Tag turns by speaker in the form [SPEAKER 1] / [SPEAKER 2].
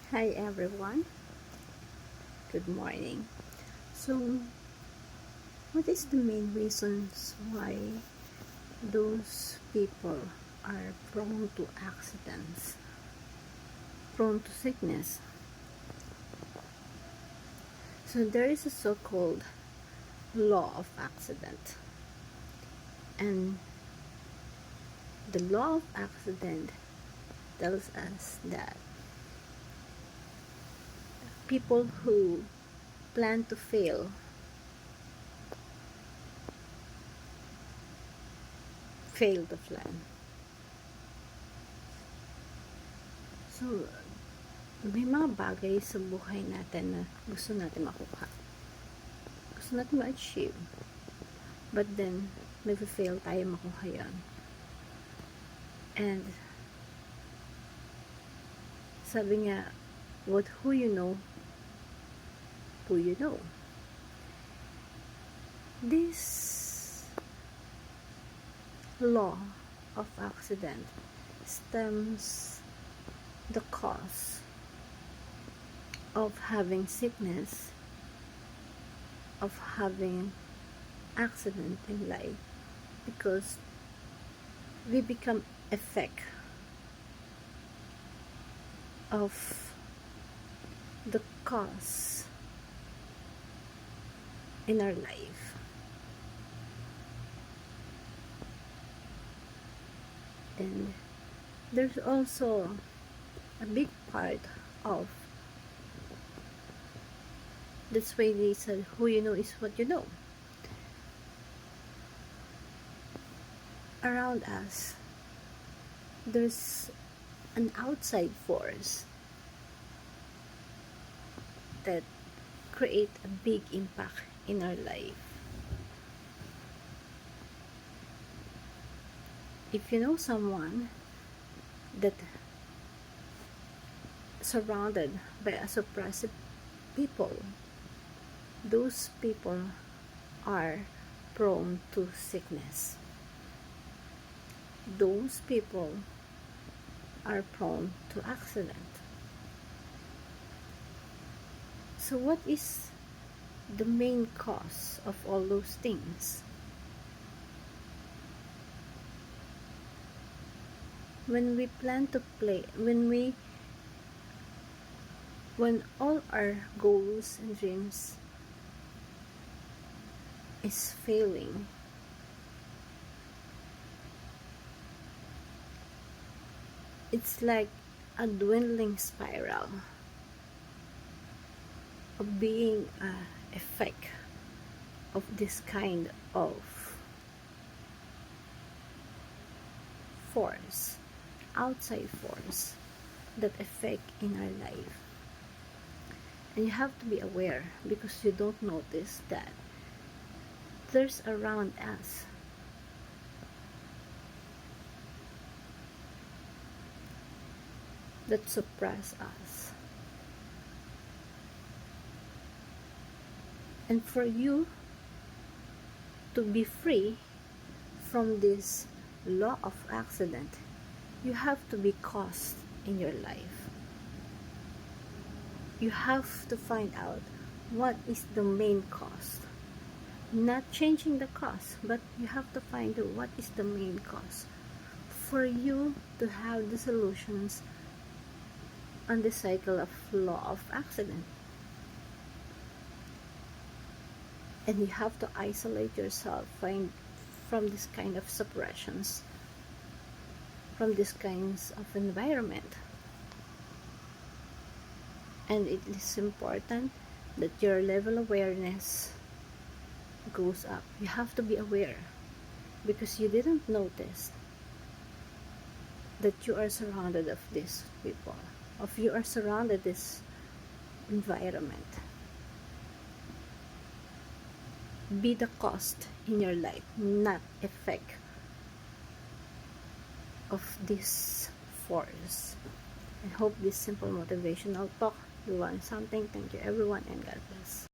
[SPEAKER 1] Hi everyone, good morning. So, what is the main reasons why those people are prone to accidents, prone to sickness? So, there is a so-called law of accident, and the law of accident tells us that people who plan to fail to plan. So, may mga bagay sa buhay natin na gusto natin makuha. Gusto natin ma-achieve. But then, nag-fail tayo makuha yan. And, sabi nga, who you know, who you know. This law of accident stems the cause of having sickness, of having accident in life, because we become effect of the cause in our life. And there's also a big part of that's why they said who you know is what you know. Around us, there's an outside force that create a big impact in our life. If you know someone that surrounded by a suppressive people, those people are prone to sickness. Those people are prone to accident. So what is the main cause of all those things? When we plan to play, when all our goals and dreams is failing, it's like a dwindling spiral of being an effect of this kind of force, outside force that affect in our life. And you have to be aware, because you don't notice that there's around us that suppress us. And for you to be free from this law of accident, you have to be caused in your life. You have to find out what is the main cause. Not changing the cause, but you have to find out what is the main cause for you to have the solutions on the cycle of law of accident. And you have to isolate yourself from this kind of suppressions, from these kinds of environment. And it is important that your level of awareness goes up. You have to be aware, because you didn't notice that you are surrounded of these people, you are surrounded this environment. Be the cost in your life, not effect of this force. I hope this simple motivational talk you learn something. Thank you everyone, and God bless.